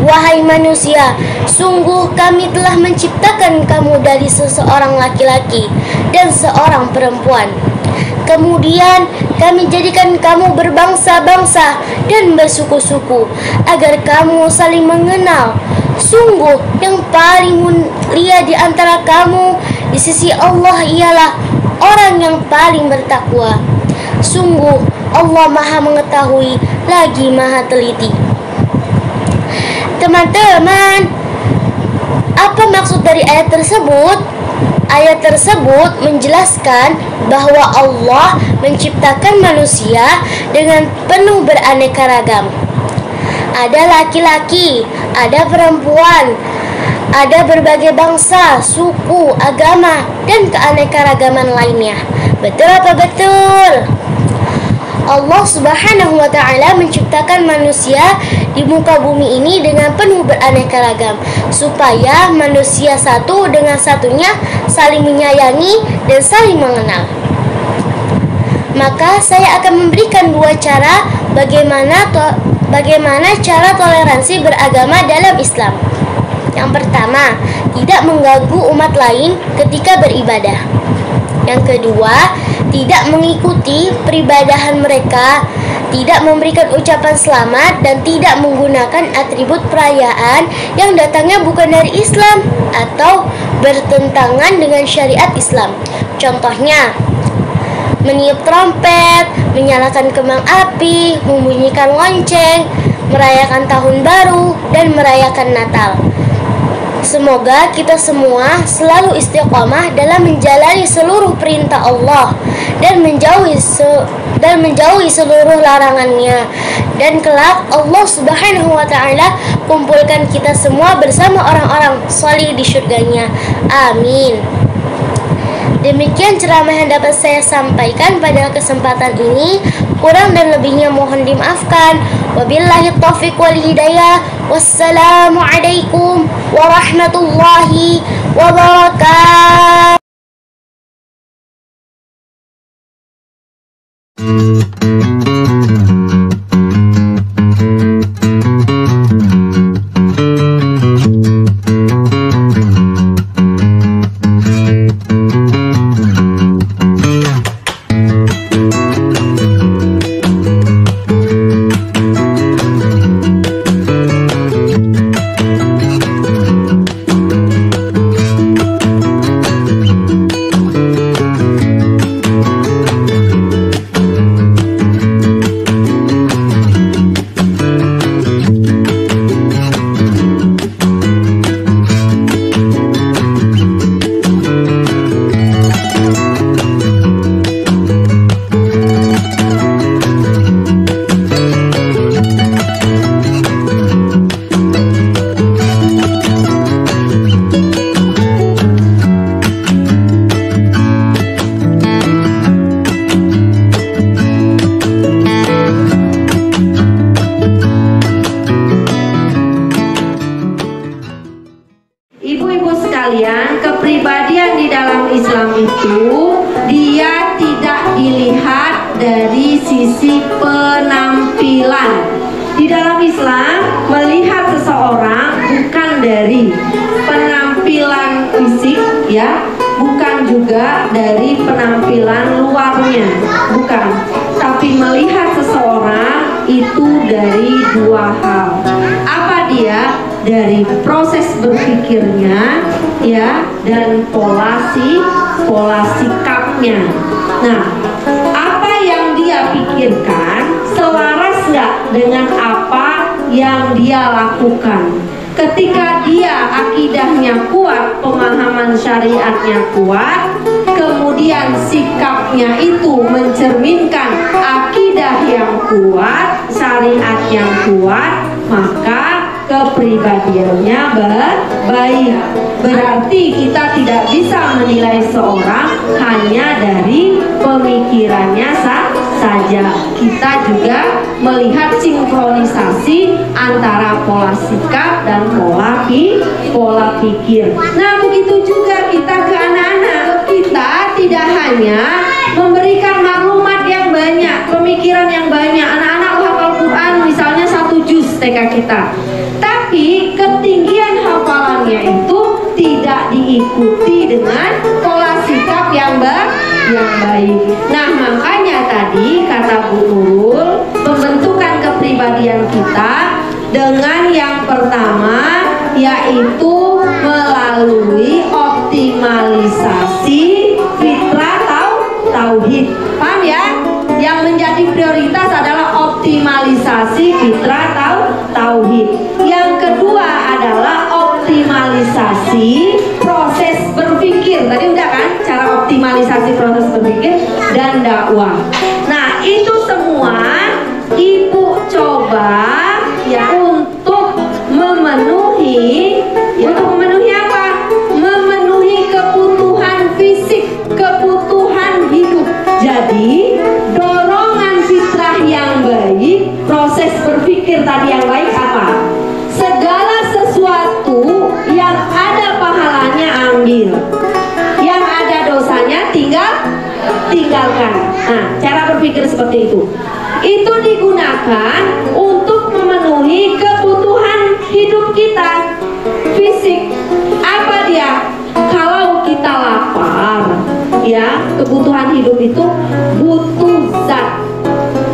"Wahai manusia, sungguh kami telah menciptakan kamu dari seseorang laki-laki dan seorang perempuan. Kemudian kami jadikan kamu berbangsa-bangsa dan bersuku-suku agar kamu saling mengenal. Sungguh yang paling mulia di antara kamu di sisi Allah ialah orang yang paling bertakwa. Sungguh Allah Maha mengetahui lagi Maha teliti." Teman-teman, apa maksud dari ayat tersebut? Ayat tersebut menjelaskan bahwa Allah menciptakan manusia dengan penuh beraneka ragam. Ada laki-laki, ada perempuan, ada berbagai bangsa, suku, agama, dan keanekaragaman lainnya. Betul apa betul? Allah Subhanahu wa Ta'ala menciptakan manusia di muka bumi ini dengan penuh beraneka ragam, supaya manusia satu dengan satunya saling menyayangi dan saling mengenal. Maka saya akan memberikan dua cara bagaimana cara toleransi beragama dalam Islam. Yang pertama, tidak mengganggu umat lain ketika beribadah. Yang kedua, tidak mengikuti peribadahan mereka, tidak memberikan ucapan selamat, dan tidak menggunakan atribut perayaan yang datangnya bukan dari Islam atau bertentangan dengan syariat Islam. Contohnya, meniup trompet, menyalakan kembang api, membunyikan lonceng, merayakan tahun baru, dan merayakan Natal. Semoga kita semua selalu istiqomah dalam menjalani seluruh perintah Allah dan menjauhi seluruh larangannya. Dan kelak Allah Subhanahu wa Ta'ala kumpulkan kita semua bersama orang-orang salih di syurganya. Amin. Demikian ceramah yang dapat saya sampaikan pada kesempatan ini. Kurang dan lebihnya mohon dimaafkan. Wabillahi taufiq wal hidayah. Wassalamualaikum warahmatullahi wabarakatuh. sekalian, kepribadian di dalam Islam itu dia tidak dilihat dari sisi penampilan. Di dalam Islam melihat seseorang bukan dari penampilan fisik ya, bukan juga dari penampilan luarnya, bukan. Tapi melihat seseorang itu dari dua hal. Apa dia? Dari proses berpikirnya ya, dan pola sikapnya. Nah, apa yang dia pikirkan selaras nggak dengan apa yang dia lakukan? Ketika dia akidahnya kuat, pemahaman syariatnya kuat, kemudian sikapnya itu mencerminkan akidah yang kuat, syariat yang kuat, maka kepribadiannya baik. Berarti kita tidak bisa menilai seorang hanya dari pemikirannya saja. Kita juga melihat sinkronisasi antara pola sikap dan pola pikir. Nah, begitu juga kita ke anak-anak. Kita tidak hanya memberikan maklumat yang banyak, pemikiran yang banyak. Anak-anak hafal Quran misalnya 1 juz TK kita, tapi ketinggian hafalannya itu tidak diikuti dengan pola sikap yang baik. Nah, makanya tadi kata Bu Nurul, pembentukan kepribadian kita dengan yang pertama yaitu melalui optimalisasi fitrah tauhid. Paham ya? Yang menjadi prioritas adalah optimalisasi fitrah tauhid. Yang kedua adalah optimalisasi proses berpikir. Tadi udah kan cara optimalisasi proses berpikir dan dakwah. Nah, itu semua Ibu coba ya untuk memenuhi apa? Memenuhi kebutuhan fisik, kebutuhan hidup. Jadi dorongan fitrah yang baik, proses berpikir tadi yang baik apa? Segala sesuatu yang ada pahalanya ambil, yang ada dosanya tinggalkan. Nah, cara berpikir seperti itu digunakan untuk memenuhi kebutuhan hidup kita fisik. Apa dia? Kalau kita lapar ya, kebutuhan hidup itu butuh zat,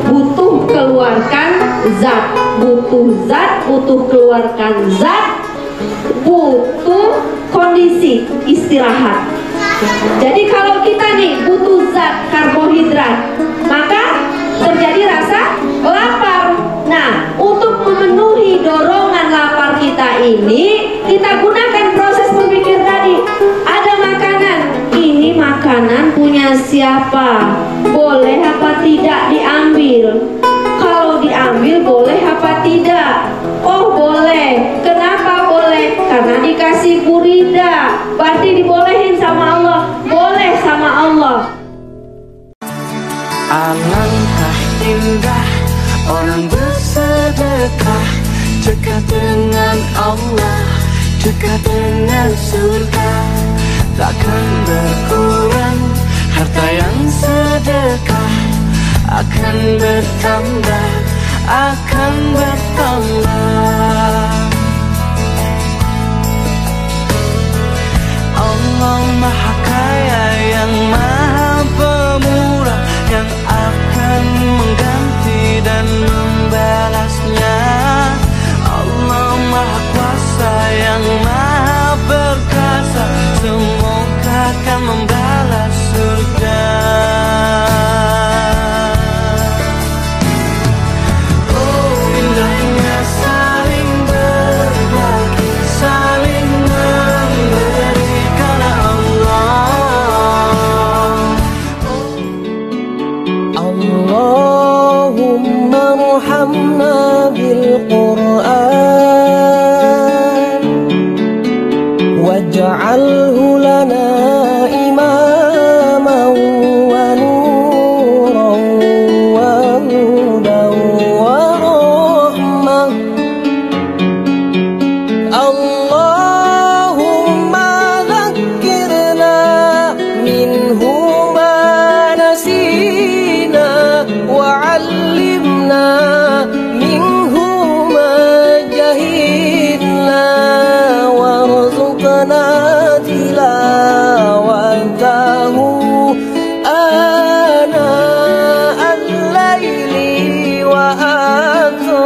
butuh keluarkan zat, butuh keluarkan zat, butuh kondisi istirahat. Jadi kalau kita nih butuh zat karbohidrat, maka terjadi rasa lapar. Nah, untuk memenuhi dorongan lapar kita ini, kita gunakan proses berpikir tadi. Ada makanan, ini makanan punya siapa? Boleh apa tidak diambil? Kalau diambil boleh apa tidak? Oh boleh. Kenapa boleh? Karena dikasih burida, berarti dibolehin sama Allah. Boleh sama Allah. Alangkah indah orang bersedekah, dekat dengan Allah, dekat dengan surga. Takkan berkurang harta yang sedekah, akan bertambah, akan bertambah. Allah Maha Kaya yang Maha Pemurah, yang akan mengganti dan membalasnya. Allah Maha Kuasa yang Maha Perkasa, semoga akan membalas surga. Oh, indahnya saling berbagi, saling memberi karena Allah. Allahumma arhamna bil Qur'an waj'alhu lana imaman wa nuran wa hudan wa rahmah. Allahumma تلاوته آناء الليل وأطراف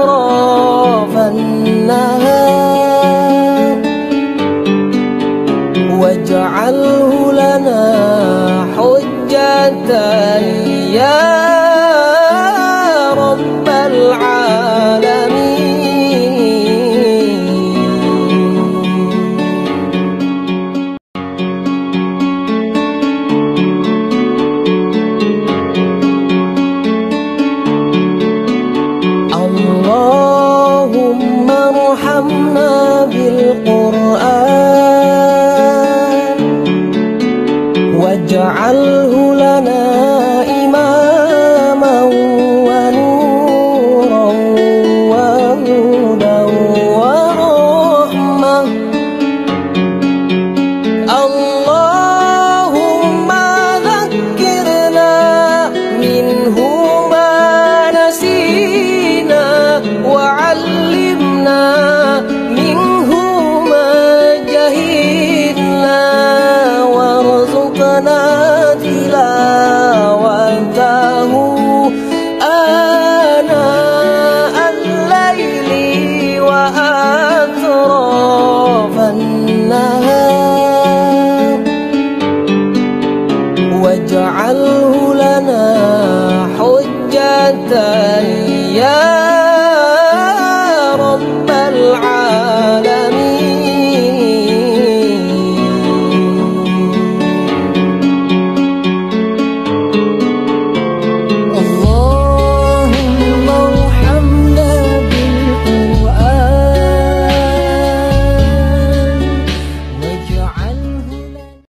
النهار واجعله لنا حجة يا رب العالمين. اللهم ارحمنا بالقرآن واجعله